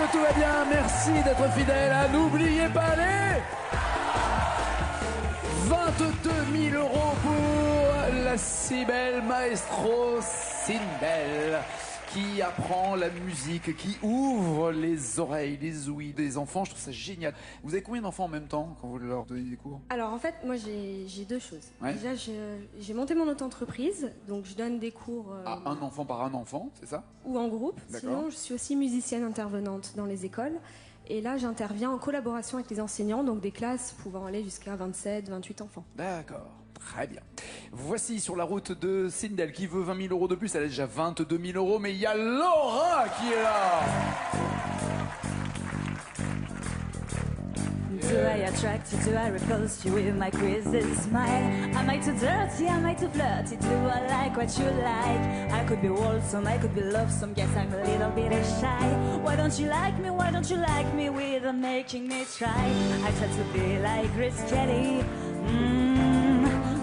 que tout va bien. Merci d'être fidèle. N'oubliez pas les 22 000 € pour la si belle maestro Sindel, qui apprend la musique, qui ouvre les oreilles, les ouïes des enfants. Je trouve ça génial. Vous avez combien d'enfants en même temps quand vous leur donnez des cours? Alors en fait, moi j'ai deux choses. Ouais. Déjà, j'ai monté mon auto-entreprise, donc je donne des cours Un enfant par un enfant, c'est ça? ou en groupe. D'accord. Sinon, je suis aussi musicienne intervenante dans les écoles. Et là, j'interviens en collaboration avec les enseignants, donc des classes pouvant aller jusqu'à 27, 28 enfants. D'accord, très bien. Voici sur la route de Sindel qui veut 20 000 € de plus. Elle a déjà 22 000 €, mais il y a Laura qui est là. Do I attract you? Do I repulse you with my crazy smile? Am I too dirty? Am I too flirty? Do I like what you like? I could be wholesome, I could be lovesome. Guess I'm a little bit shy. Why don't you like me? Why don't you like me without making me try? I try to be like Grace Kelly,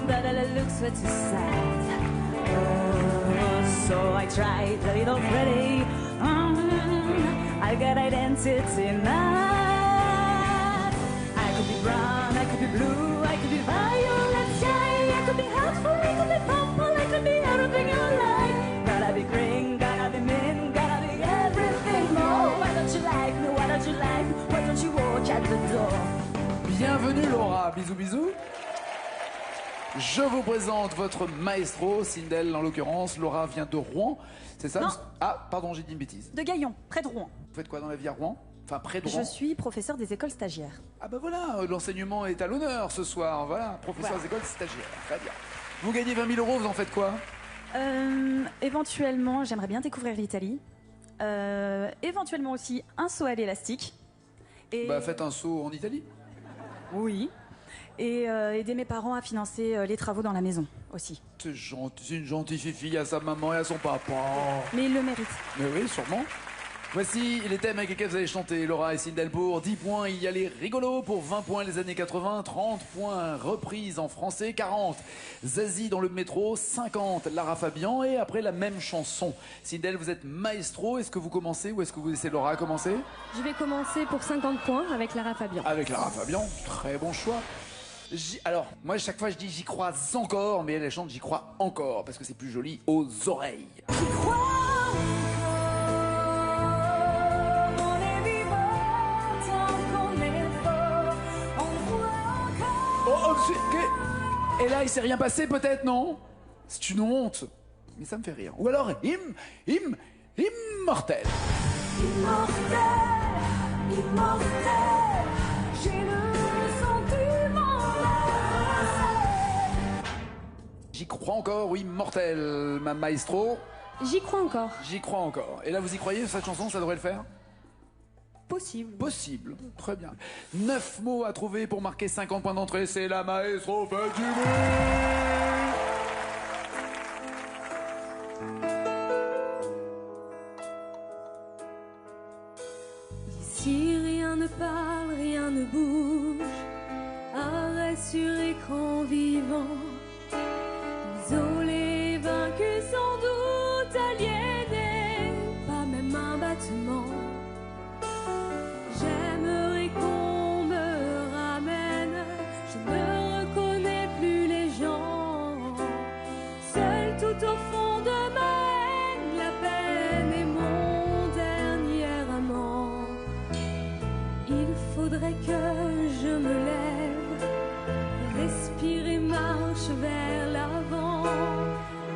but all it looks way too sad. Oh, so I tried a little pretty. I got identity now. I could be brown, I could be blue, I could be violet sky, I could be helpful, I could be purple, I could be everything you like. Gotta be green, gotta be mean, gotta be everything more. Why don't you like me? Why don't you like me? Why don't you walk at the door? Bienvenue Laura, bisous bisous. Je vous présente votre maestro, Sindel en l'occurrence. Laura vient de Rouen, c'est ça? Non. Ah, pardon, j'ai dit une bêtise. De Gaillon, près de Rouen. Vous faites quoi dans la vie à Rouen? Enfin, près de Rouen. Je suis professeur des écoles stagiaires. Ah bah voilà, l'enseignement est à l'honneur ce soir. Voilà, professeur Voilà. des écoles stagiaires. Très bien. Vous gagnez 20 000 €, vous en faites quoi? Éventuellement, j'aimerais bien découvrir l'Italie. Éventuellement aussi un saut à l'élastique. Et... Bah faites un saut en Italie. Oui. Et aider mes parents à financer les travaux dans la maison aussi. C'est gentil, c'est une gentille fille à sa maman et à son papa. Mais ils le méritent. Mais oui, sûrement. Voici les thèmes avec lesquels vous allez chanter, Laura et Sindel. Pour 10 points, il y a les rigolos. Pour 20 points, les années 80. 30 points, reprise en français. 40, Zazie dans le métro. 50, Lara Fabian. Et après, la même chanson. Sindel, vous êtes maestro. Est-ce que vous commencez ou est-ce que vous laissez Laura commencer? Je vais commencer pour 50 points avec Lara Fabian. Avec Lara Fabian, très bon choix. Alors, moi, chaque fois, je dis j'y crois encore, mais elle chante j'y crois encore, parce que c'est plus joli aux oreilles. J'y crois encore, on est vivant tant qu'on est fort, on voit encore. Oh, et là, il s'est rien passé, peut-être, non? C'est une honte. Mais ça me fait rire. Ou alors, immortel. Immortel, immortel, j'ai le sentiment. J'y crois encore, oui, mortel, ma maestro. J'y crois encore. J'y crois encore. Et là, vous y croyez, cette chanson, ça devrait le faire? Possible. Possible. Très bien. 9 mots à trouver pour marquer 50 points d'entrée. C'est la maestro, faites du bruit. Si rien ne parle, rien ne bouge, arrêt sur écran vivant. Isolé, vaincu sans doute, aliéné, pas même un battement. J'aimerais qu'on me ramène, je ne reconnais plus les gens. Seul tout au fond de ma haine, la peine est mon dernier amant. Il faudrait que je me lève, respire et marche vers l'avant,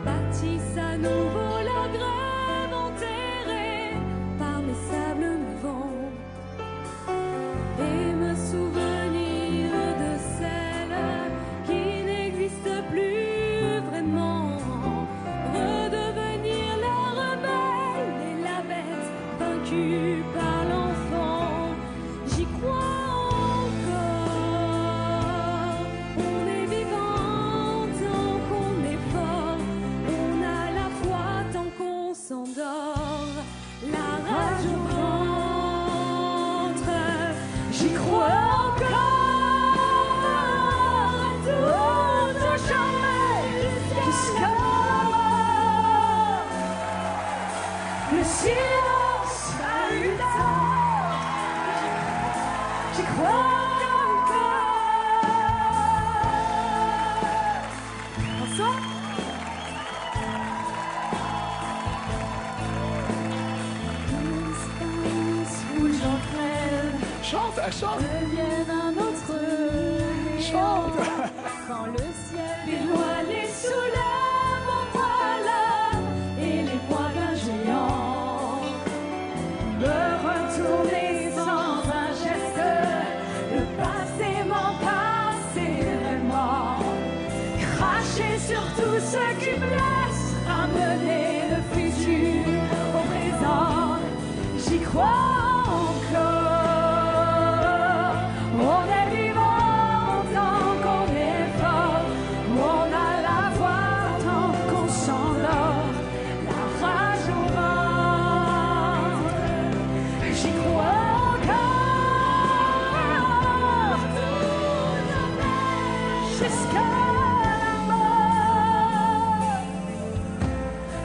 bâtisse à nouveau la grève enterrée par mes sables mouvants, et me souvenir de celle qui n'existe plus vraiment, redevenir la rebelle et la bête vaincue par l'enfant. J'y crois. Le silence a eu tort. J'y crois encore. Bonsoir. Où j'en crève. Chante, elle chante. Devienne un autre Chante. quand le ciel dévoilé sous le manteau et les poings d'un géant me retourner sans un geste, le passé m'en passé vraiment, cracher sur tout ce qui blesse, ramener le futur au présent. J'y crois encore. On est vivant tant qu'on est fort. On a la voix tant qu'on s'endort. La rage au ventre. J'y crois encore. Jusqu'à la mort.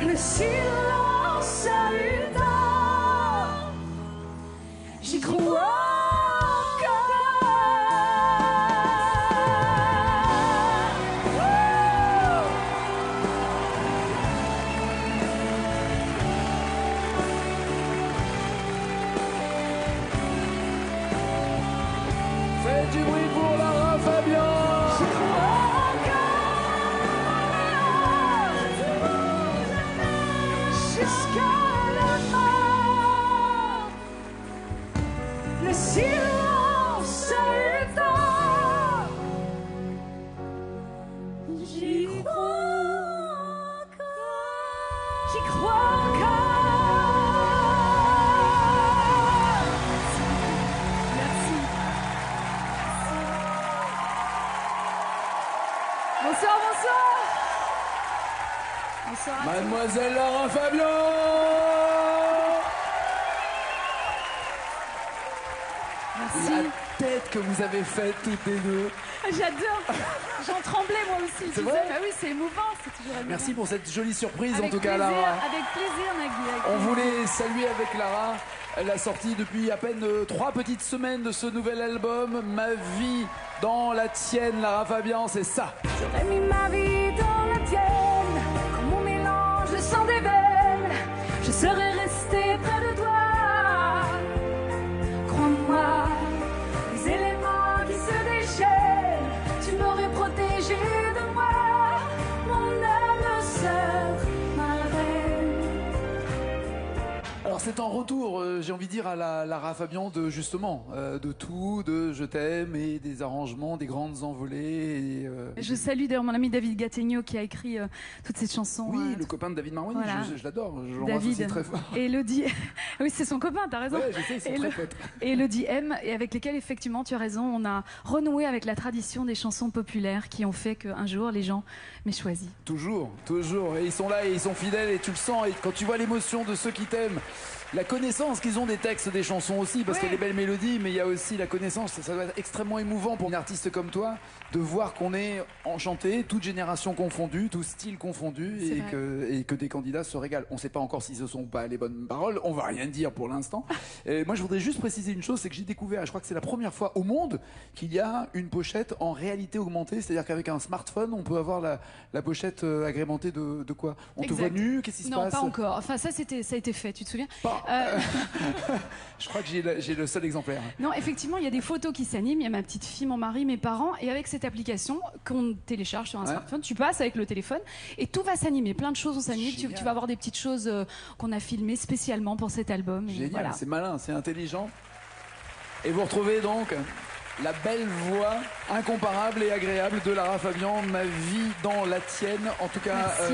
Le silence a eu tort. J'y crois Faites du bruit pour Lara Fabian. jusqu'à la mort. Le silence a eu tort. J'y crois encore. J'y crois encore. Merci. Bonsoir, bonsoir. Bonsoir à tous. Mademoiselle Lara Fabian. Merci. La tête que vous avez faite toutes les deux. J'adore. J'en tremblais moi aussi. C'est tu vrai sais. Bah oui, c'est émouvant. C'est toujours émouvant. Merci pour cette jolie surprise Avec en tout cas plaisir, Lara. Avec plaisir, Nagui. avec On plaisir. voulait saluer avec Lara la sortie depuis à peine 3 petites semaines de ce nouvel album, Ma vie dans la tienne. Lara Fabian, c'est ça. J'aurais mis ma vie dans la tienne, comme mon mélange de sang des veines. Je serais restée près de toi. Crois-moi, les éléments qui se déchaînent, tu m'aurais protégé de moi, mon âme sœur, ma reine. Alors c'est en retour, j'ai envie de dire à la Lara Fabian de justement, de tout, de Je t'aime et des arrangements, des grandes envolées. Je salue d'ailleurs mon ami David Gattegno qui a écrit toutes ces chansons. Oui, le copain de David Marouani, voilà. je l'adore, je l'embrasse aussi David très fort. et Elodie. Oui, c'est son copain, t'as raison. Ouais, je sais, ils sont Et très le- potes. Et Elodie M, et avec lesquels effectivement tu as raison, on a renoué avec la tradition des chansons populaires qui ont fait qu'un jour les gens m'aient choisi. Toujours, toujours. Et ils sont là et ils sont fidèles et tu le sens. Et quand tu vois l'émotion de ceux qui t'aiment, la connaissance qu'ils ont des textes des chansons aussi, parce Oui. qu'il y a des belles mélodies, mais il y a aussi la connaissance. Ça doit être extrêmement émouvant pour une artiste comme toi de voir qu'on est enchanté, toute génération confondue, tout style confondu, C'est et que des candidats se régalent. On ne sait pas encore si ce sont pas les bonnes paroles, on va rien dire pour l'instant. Et moi, je voudrais juste préciser une chose, c'est que j'ai découvert, je crois que c'est la première fois au monde qu'il y a une pochette en réalité augmentée, c'est-à-dire qu'avec un smartphone, on peut avoir la pochette agrémentée de quoi? On te Exact. voit nu? Qu'est-ce qui se Non, passe? pas encore. Enfin, ça a été fait, tu te souviens Pas- Euh, Je crois que j'ai le seul exemplaire. Non, effectivement, il y a des photos qui s'animent. Il y a ma petite fille, mon mari, mes parents. Et avec cette application qu'on télécharge sur un Ouais. smartphone, tu passes avec le téléphone et tout va s'animer. Plein de choses vont s'animer. Tu Génial. vas avoir des petites choses qu'on a filmées spécialement pour cet album. Et Génial, voilà. c'est malin, c'est intelligent. Et vous retrouvez donc la belle voix incomparable et agréable de Lara Fabian, Ma vie dans la tienne. En tout cas, Merci.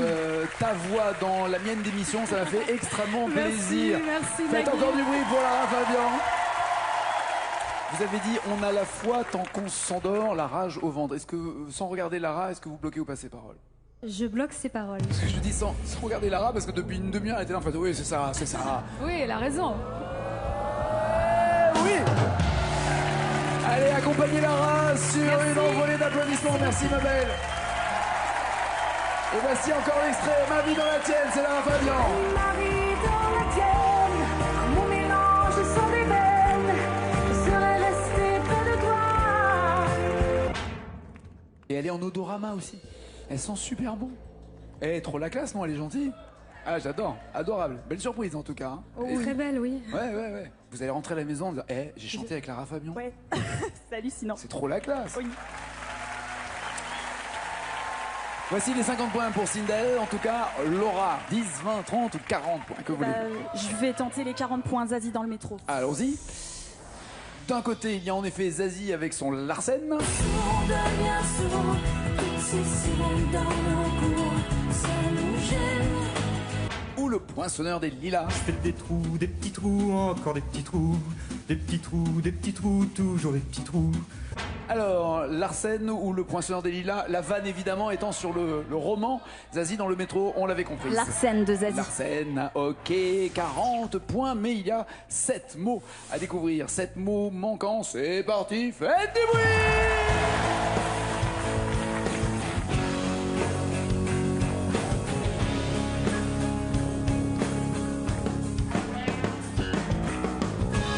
ta voix dans la mienne d'émission, ça m'a fait extrêmement plaisir. Merci, Faites Nagui. encore du bruit pour Lara Fabian. Vous avez dit, on a la foi tant qu'on s'endort, la rage au ventre. Est-ce que, sans regarder Lara, est-ce que vous bloquez ou passez parole? Je bloque ses paroles. Parce que je dis sans regarder Lara, parce que depuis une demi-heure, elle était là en fait, oui, c'est ça, c'est ça. Oui, elle a raison. Oui. Allez, accompagnez Lara sur Merci. une envolée d'applaudissements. Merci, ma belle. Et voici encore l'extrait, Ma vie dans la tienne, c'est Lara Fabian. Ma vie dans la tienne, mon mélange sans des veines. Je serais restée Elle est en odorama aussi. Elle sent super bon. Eh, trop la classe, non? Elle est gentille. Ah, j'adore. Adorable. Belle surprise, en tout cas. Hein. Oh, très belle, oui. Ouais. Vous allez rentrer à la maison en disant, j'ai chanté avec Lara Fabian. Ouais, c'est hallucinant. C'est trop la classe. Oui. Voici les 50 points pour Sindel. En tout cas, Laura, 10, 20, 30 ou 40 points. Que voulez-vous? Je vais tenter les 40 points Zazie dans le métro. Allons-y. D'un côté, il y a en effet Zazie avec son Larsen. On devient sourd, toutes ces sirènes dans nos cours, ça nous gêne. Ou le poinçonneur des lilas. Je fais des petits trous, encore des petits trous, des petits trous, des petits trous, toujours des petits trous. Alors, Larsen ou le poinçonneur des lilas, la vanne évidemment étant sur le roman. Zazie dans le métro, on l'avait compris. Larsen de Zazie. Larsen, ok, 40 points, mais il y a 7 mots à découvrir. 7 mots manquants, c'est parti, faites du bruit!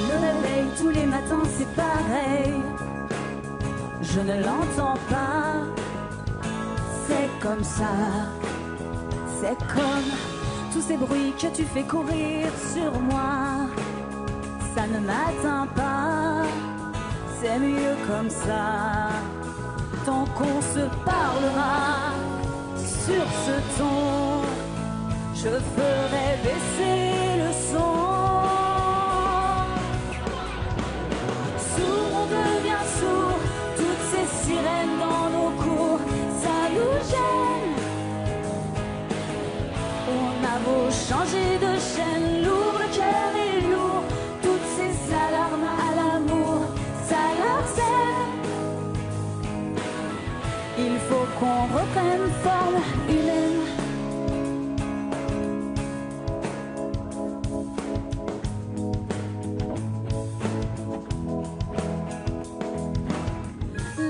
Le réveil tous les matins c'est pareil. Je ne l'entends pas. C'est comme ça. C'est comme tous ces bruits que tu fais courir sur moi. Ça ne m'atteint pas. C'est mieux comme ça. Tant qu'on se parlera sur ce ton, je ferai baisser le son. Sourd, on devient sourd, toutes ces sirènes dans nos cours, ça nous gêne. On a beau changer de chaîne, lourd, le cœur est lourd, toutes ces alarmes à l'amour, ça leur sert. Il faut qu'on reprenne forme humaine.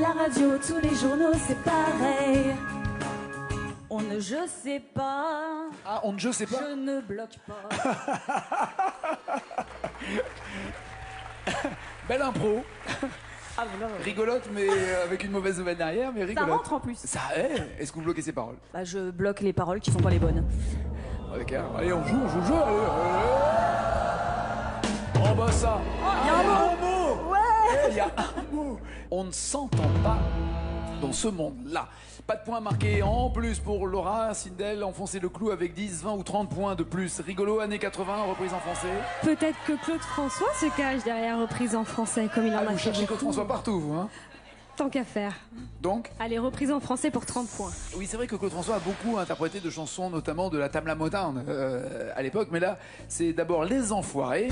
La radio, tous les journaux, c'est pareil. On ne je sais pas. Ah, on ne je sais pas. Je ne bloque pas. Belle impro. Ah, voilà. Rigolote, mais avec une mauvaise nouvelle derrière, mais Ça rigolote. rentre en plus. Ça, est-ce que vous bloquez ces paroles? Bah, je bloque les paroles qui sont pas les bonnes. Ok, allez, on joue, allez. Oh bah ça. Il y a un mot. Ouais. Il y a un mot. On ne s'entend pas dans ce monde-là. Pas de points marqués en plus pour Laura. Sindel enfoncer le clou avec 10, 20 ou 30 points de plus. Rigolo, années 80, reprise en français. Peut-être que Claude François se cache derrière reprise en français, comme il en Ah, a vous fait cherchez Claude beaucoup. François partout, vous, hein? Tant qu'à faire. Donc, Allez, reprise en français pour 30 points. oui, c'est vrai que Claude François a beaucoup interprété de chansons, notamment de la Tamla Motown à l'époque, mais là, c'est d'abord Les Enfoirés.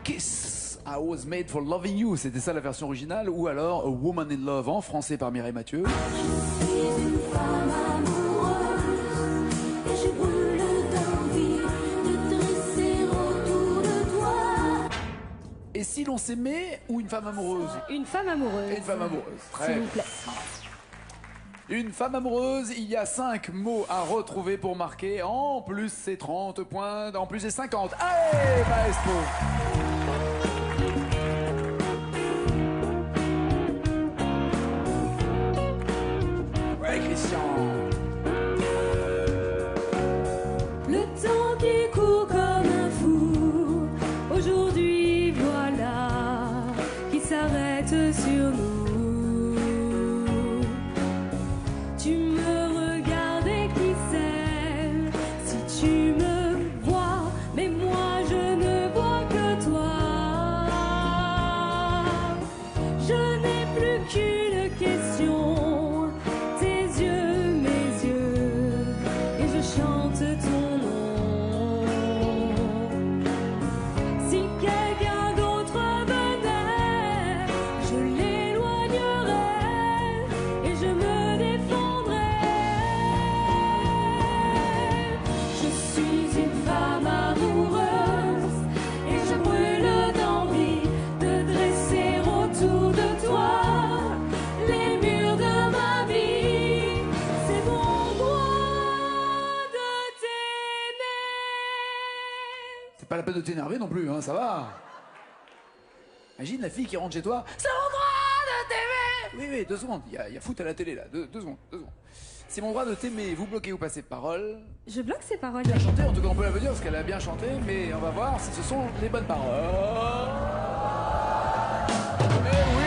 Kiss, I was made for loving you, c'était ça la version originale, ou alors A Woman in Love en français par Mireille Mathieu. Une femme amoureuse, et je brûle d'envie de dresser autour de toi. Et si l'on s'aimait, ou Une femme amoureuse? Une femme amoureuse. Une femme amoureuse, très S'il bien. vous plaît. Une femme amoureuse, il y a 5 mots à retrouver pour marquer. En plus, c'est 30 points. En plus, c'est 50. Allez, maestro! Ouais, Christian. Le temps qui court comme un fou, aujourd'hui voilà, qui s'arrête sur nous. Tu me regardes et qui sait, si tu me vois, mais moi je ne vois que toi. Je n'ai plus qu'une question, tes yeux, de t'énerver non plus, hein, ça va. Imagine la fille qui rentre chez toi. C'est mon droit de t'aimer. Oui, 2 secondes. Il y a foot à la télé là. 2 secondes. C'est mon droit de t'aimer. Vous bloquez ou passez parole. Je bloque ces paroles. Bien chanté, en tout cas on peut la dire parce qu'elle a bien chanté, mais on va voir si ce sont les bonnes paroles. Mais oui.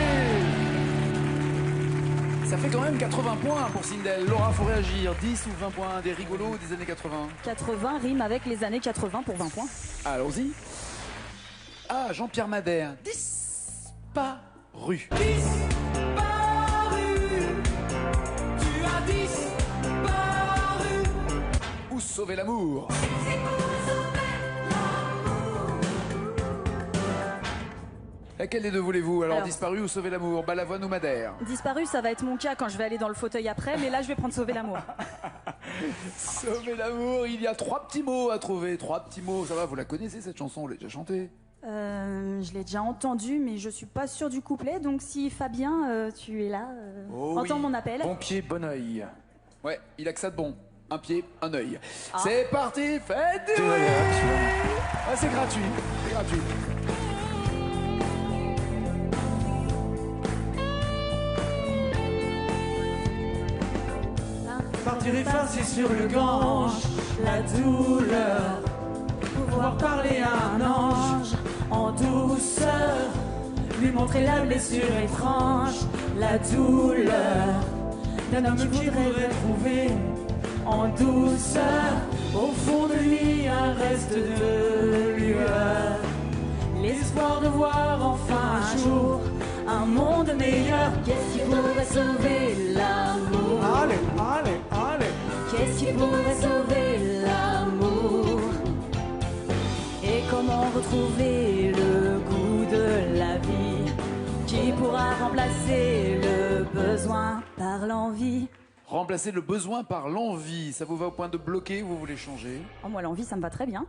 Ça fait quand même 80 points pour Sindel. Laura, faut réagir. 10 ou 20 points, des rigolos des années 80. 80 rime avec les années 80 pour 20 points. Allons-y. Ah, Jean-Pierre Madère. Disparu. Tu as disparu. Ou sauver l'amour. Laquelle des deux voulez-vous alors, disparu ou sauver l'amour? Balavoine ou Madère? Disparu, ça va être mon cas quand je vais aller dans le fauteuil après, mais là je vais prendre sauver l'amour. Sauver l'amour, il y a 3 petits mots à trouver. 3 petits mots, ça va, vous la connaissez cette chanson, vous l'avez déjà chantée? Je l'ai déjà entendu, mais je suis pas sûre du couplet, donc si Fabien, tu es là, Oh entends oui. mon appel. Bon pied, bon oeil. Ouais, il a que ça de bon. Un pied, un œil. Ah. C'est parti, faites du C'est bruit. agréable, celui-là. Ah, c'est gratuit, c'est gratuit. Partir effacer sur le Gange, la douleur. Pouvoir parler à un ange en douceur. Lui montrer la blessure étrange, la douleur d'un homme qui voudrait trouver en douceur. Au fond de lui un reste de lueur. L'espoir de voir enfin un jour un monde meilleur. Qu'est-ce qui pourrait sauver l'amour? Allez, allez, allez. Qu'est-ce qui pourrait sauver l'amour? Et comment retrouver le goût de la vie? Qui pourra remplacer le besoin par l'envie? Remplacer le besoin par l'envie. Ça vous va au point de bloquer ou vous voulez changer? Oh, moi, l'envie, ça me va très bien.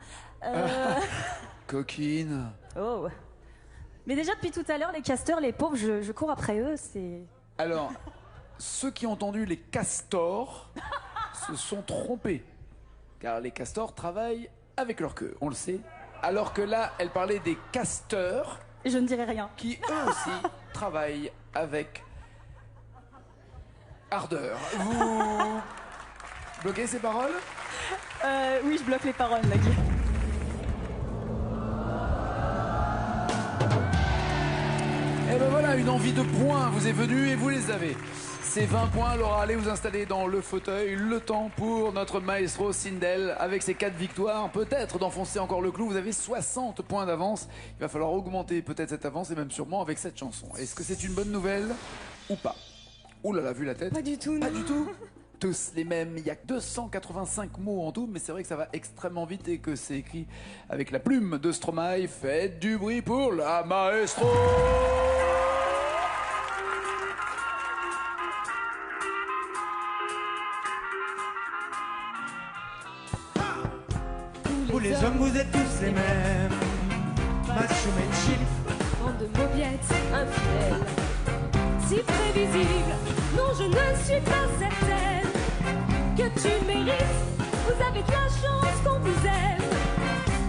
Coquine. Oh. Mais déjà, depuis tout à l'heure, les casteurs, les pauvres, je cours après eux, c'est... Alors, ceux qui ont entendu les castors se sont trompés. Car les castors travaillent avec leur queue, on le sait. Alors que là, elle parlait des casteurs Je ne dirai rien. qui, eux aussi, travaillent avec ardeur. Vous bloquez ces paroles? Oui, je bloque les paroles, Nagui. Et ben voilà, une envie de points vous est venue et vous les avez. Ces 20 points, Laura, allez vous installer dans le fauteuil. Le temps pour notre maestro Sindel, avec ses 4 victoires, peut-être d'enfoncer encore le clou. Vous avez 60 points d'avance. Il va falloir augmenter peut-être cette avance et même sûrement avec cette chanson. Est-ce que c'est une bonne nouvelle ou pas? Ouh là là, vu la tête. Pas du tout, Pas non. du tout. Tous les mêmes. Il y a que 285 mots en tout, mais c'est vrai que ça va extrêmement vite et que c'est écrit avec la plume de Stromae. Faites du bruit pour la maestro. Vous les hommes, vous êtes tous les mêmes. Macho chill. Bande de mauviettes infidèles. Si prévisible, non, je ne suis pas certaine que tu mérites. Vous avez de la chance qu'on vous aime.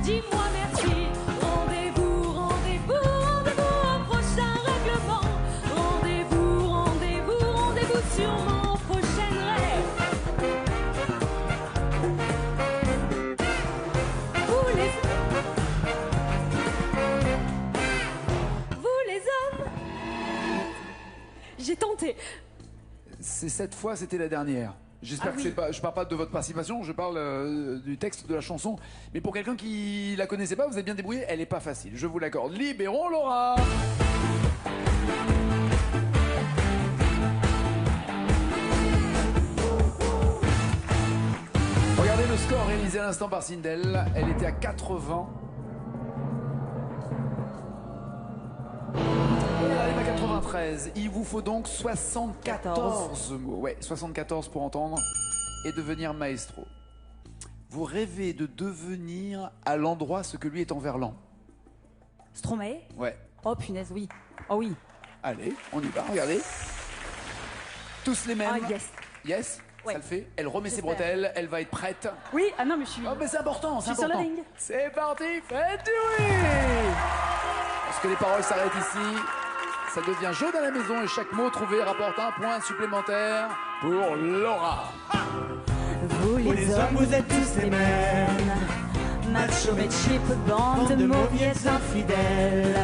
Dis-moi merci. Rendez-vous, rendez-vous, rendez-vous au prochain règlement. Rendez-vous, rendez-vous, rendez-vous sur mon prochain rêve. Vous les hommes, j'ai tenté. C'est cette fois, c'était la dernière. J'espère Ah que oui. c'est pas. Je parle pas de votre participation, je parle du texte de la chanson. Mais pour quelqu'un qui la connaissait pas, vous avez bien débrouillé. Elle est pas facile, je vous l'accorde. Libérons Laura. Regardez le score réalisé à l'instant par Sindel. Elle était à 80. Elle arrive à 93. Il vous faut donc 74 mots. Ouais, 74 pour entendre et devenir maestro. Vous rêvez de devenir à l'endroit ce que lui est en verlan. Stromae? Ouais. Oh, punaise, oui. Oh oui. Allez, on y va, regardez. Tous les mêmes. Ah, yes. Yes. Ouais. Ça le fait. Elle remet ses J'espère. bretelles, elle va être prête. Oui, ah non, mais je suis. Oh, mais c'est important, c'est Je suis sur important. le ring. C'est parti, faites du bruit. Parce que les paroles s'arrêtent ici. Ça devient jaune à la maison et chaque mot trouvé rapporte un point supplémentaire pour Laura. Vous les hommes, vous êtes tous les mêmes. Macho mais cheap, bande de mauviettes infidèles.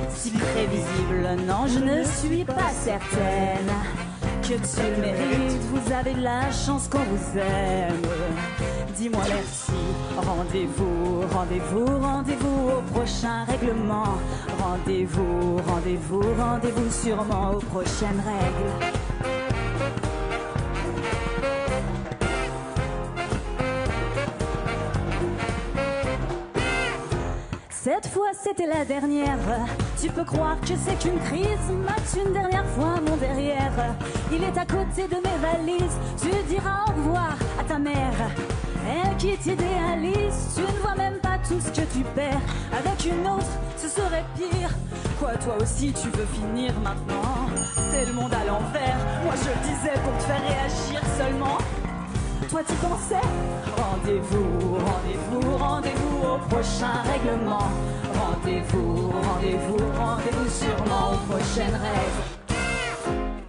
Si prévisible, non, je ne suis pas certaine que tu le mérites. Vous avez de la chance qu'on vous aime. Dis-moi merci. Rendez-vous, rendez-vous, rendez-vous au prochain règlement. Rendez-vous, rendez-vous, rendez-vous sûrement aux prochaines règles. Cette fois c'était la dernière. Tu peux croire que c'est qu'une crise. Max, une dernière fois mon derrière. Il est à côté de mes valises. Tu diras au revoir à ta mère. Elle qui t'idéalise. Tu ne vois même pas tout ce que tu perds. Avec une autre, ce serait pire. Quoi, toi aussi tu veux finir maintenant? C'est le monde à l'envers. Moi je le disais pour te faire réagir seulement. Toi t'y pensais? Rendez-vous, rendez-vous, rendez-vous au prochain règlement. Rendez-vous, rendez-vous, rendez-vous sûrement aux prochaines règles.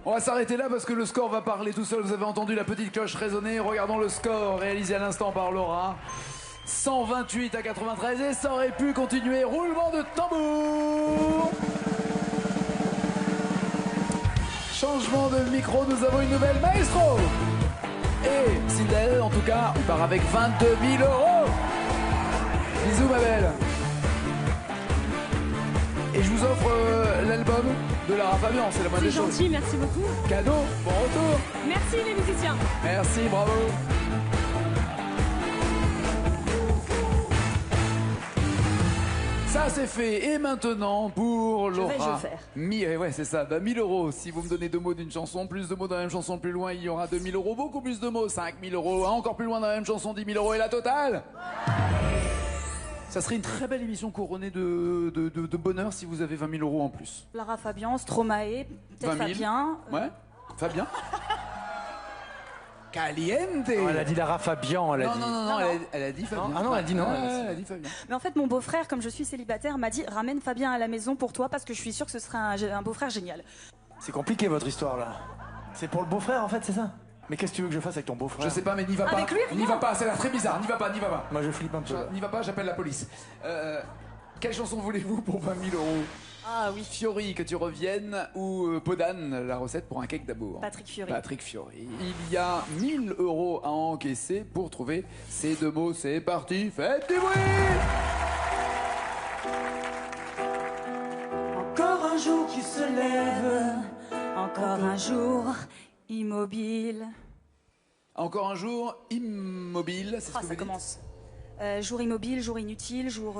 On va s'arrêter là parce que le score va parler tout seul. Vous avez entendu la petite cloche résonner. Regardons le score réalisé à l'instant par Laura. 128 à 93 et ça aurait pu continuer. Roulement de tambour. Changement de micro, nous avons une nouvelle maestro. Et Sindel, en tout cas, on part avec 22 000 €. Bisous, ma belle. Et je vous offre l'album de Lara Fabian, c'est la moindre des C'est choses. gentil, merci beaucoup. Cadeau, bon retour. Merci les musiciens. Merci, bravo. Ça c'est fait. Et maintenant pour Laura. vais, je vais faire. Ouais, c'est ça. 1000 €. Si vous me donnez 2 mots d'une chanson, plus de mots dans la même chanson, plus loin, il y aura 2000 €. Beaucoup plus de mots, 5000 €. Encore plus loin dans la même chanson, 10 000 € et la totale. Ça serait une très belle émission couronnée de bonheur si vous avez 20 000 € en plus. Lara Fabian, Stromae, peut-être 20 000. Fabien. Ouais. Fabien. Caliente. Oh, elle a dit Lara Fabian, elle a Non, dit. non, non, non, elle a dit Fabien. Ah non, elle a dit non. Ouais, elle a dit Fabien. Mais en fait, mon beau-frère, comme je suis célibataire, m'a dit ramène Fabien à la maison pour toi parce que je suis sûre que ce serait un beau-frère génial. C'est compliqué votre histoire là. C'est pour le beau-frère en fait, c'est ça? Mais qu'est-ce que tu veux que je fasse avec ton beau-frère? Je sais pas, mais n'y va pas. Avec lui, rien. N'y va pas, ça a l'air très bizarre. N'y va pas, n'y va pas. Moi je flippe un peu. là. N'y va pas, j'appelle la police. Quelle chanson voulez-vous pour 20 000 €? Ah oui. Fiori, que tu reviennes, ou Podane, la recette pour un cake d'amour? Patrick Fiori. Patrick Fiori. Il y a 1000 € à encaisser pour trouver ces 2 mots. C'est parti, faites du bruit! Encore un jour qui se lève. Encore un jour immobile. Encore un jour immobile, c'est ce Ah, que ça vous dites? commence. Jour immobile, jour inutile, jour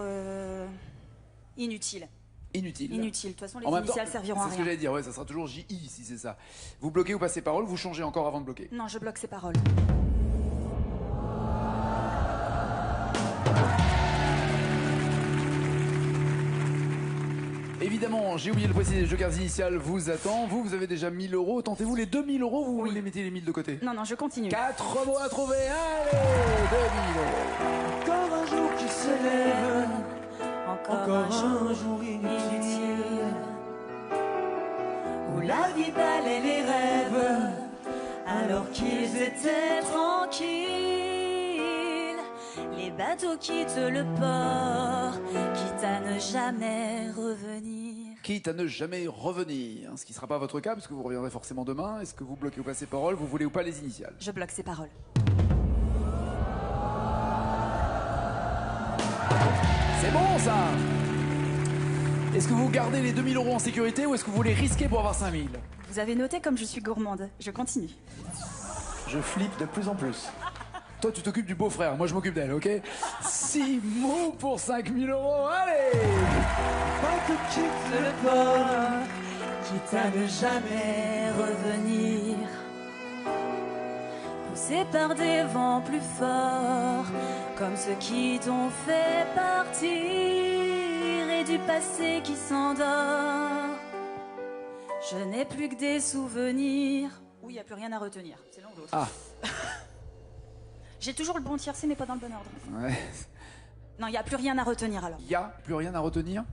inutile. Inutile. Inutile. De toute façon, les En même temps, initiales serviront à c'est ce que rien. j'allais dire, ouais, ça sera toujours JI si c'est ça. Vous bloquez ou passez parole, vous changez encore avant de bloquer. Non, je bloque ces paroles. Évidemment, j'ai oublié de préciser, le joker initial vous attend. Vous avez déjà 1000 €. Tentez-vous les 2000 € ou vous les mettez les 1000 de côté? Non, non, je continue. 4 mots à trouver, allez, 2000 €. Encore un jour qui se lève. Encore un jour inutile. Où la vie balaie les rêves. alors qu'ils étaient tranquilles. Les bateaux quittent le port, quitte à ne jamais revenir. Quitte à ne jamais revenir. Ce qui ne sera pas votre cas, parce que vous reviendrez forcément demain. Est-ce que vous bloquez ou passez parole? Vous voulez ou pas les initiales? Je bloque ces paroles. C'est bon ça! Est-ce que vous gardez les 2000 € en sécurité ou est-ce que vous voulez risquer pour avoir 5000? Vous avez noté comme je suis gourmande. Je continue. Je flippe de plus en plus. Toi, tu t'occupes du beau-frère, moi je m'occupe d'elle, ok? 6 mots pour 5000 €, allez! Bateau quitte le port. Quitte à ne jamais revenir. Poussé par des vents plus forts, comme ceux qui t'ont fait partir, et du passé qui s'endort. Je n'ai plus que des souvenirs. Oui, il n'y a plus rien à retenir. C'est l'un ou l'autre. Ah. J'ai toujours le bon tiercé, mais pas dans le bon ordre. Ouais. Non, il n'y a plus rien à retenir alors. Il n'y a plus rien à retenir.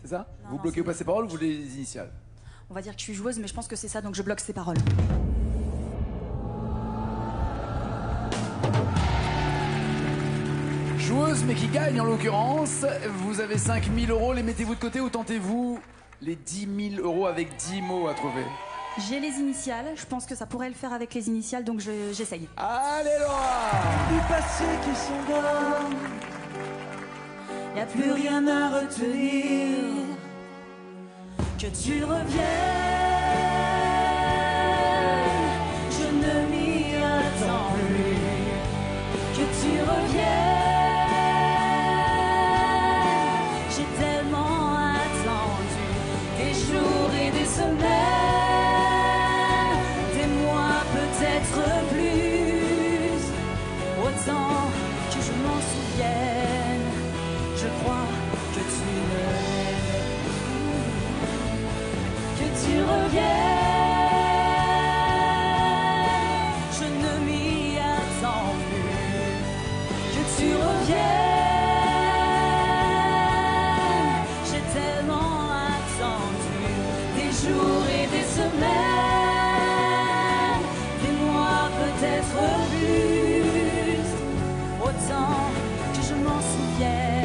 C'est ça? Non, Vous non, bloquez c'est ou pas ces paroles ou vous voulez les initiales? On va dire que je suis joueuse, mais je pense que c'est ça, donc je bloque ces paroles. Joueuse mais qui gagne en l'occurrence. Vous avez 5 000 euros. Les mettez-vous de côté ou tentez-vous les 10 000 euros avec 10 mots à trouver? J'ai les initiales, je pense que ça pourrait le faire avec les initiales, donc j'essaye. Allez Laura! Du passé qui s'endort, Y a plus rien à retenir. que tu reviennes, je ne m'y attends plus. Que tu reviennes, j'ai tellement attendu des jours et des semaines, des mois peut-être plus, autant que je m'en souvienne. Je crois que tu m'aimes, que tu reviennes. Je ne m'y attends plus. Que tu reviennes. J'ai tellement attendu des jours et des semaines, des mois peut-être plus, autant que je m'en souvienne.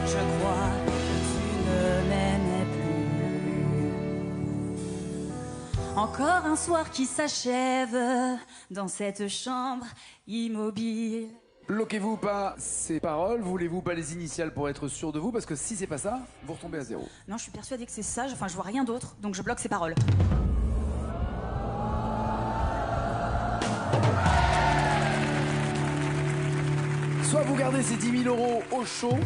Je crois que tu ne m'aimais plus. Encore un soir qui s'achève dans cette chambre immobile. Bloquez-vous ou pas ces paroles? Voulez-vous pas les initiales pour être sûr de vous? Parce que si c'est pas ça, vous retombez à zéro. Non, je suis persuadée que c'est ça. Enfin, je vois rien d'autre, donc je bloque ces paroles. Soit vous gardez ces 10 000 euros au chaud,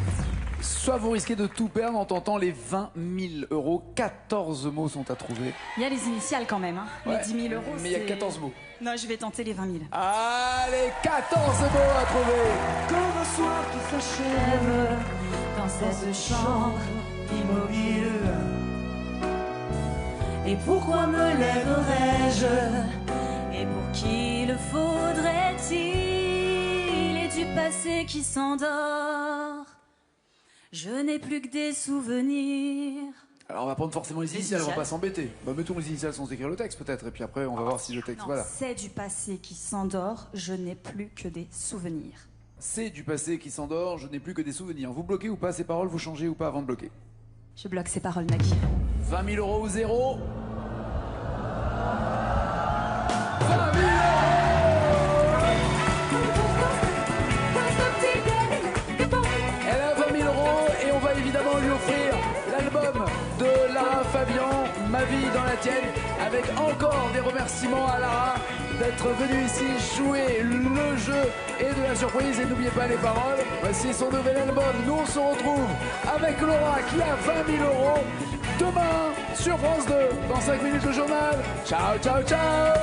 soit vous risquez de tout perdre en tentant les 20 000 euros. 14 mots sont à trouver. Il y a les initiales quand même, hein. Ouais, Les 10 000 euros, mais il y a c'est- 14 mots. Non, je vais tenter les 20 000. Allez, 14 mots à trouver. Comme un soir qui s'achève Dans cette chambre immobile. Et pourquoi me lèverais-je? Et pour qui le faudrait-il? Et du passé qui s'endort, je n'ai plus que des souvenirs. Alors on va prendre forcément les Les initiales, on va initiales. pas s'embêter. Bah, mettons les initiales sans écrire le texte peut-être, et puis après on va voir si le texte... Non, Voilà. c'est du passé qui s'endort, je n'ai plus que des souvenirs. C'est du passé qui s'endort, je n'ai plus que des souvenirs. Vous bloquez ou pas ces paroles, vous changez ou pas avant de bloquer? Je bloque ces paroles, Nagui. 20 000 euros ou zéro. 20 000 Elle a 20 000 euros et on va évidemment lui offrir l'album de Lara Fabian, Ma vie dans la tienne, avec encore des remerciements à Lara d'être venue ici jouer le jeu et de la surprise. Et n'oubliez pas les paroles, voici son nouvel album. Nous on se retrouve avec Laura qui a 20 000 euros demain sur France 2 dans 5 minutes le journal. Ciao, ciao, ciao.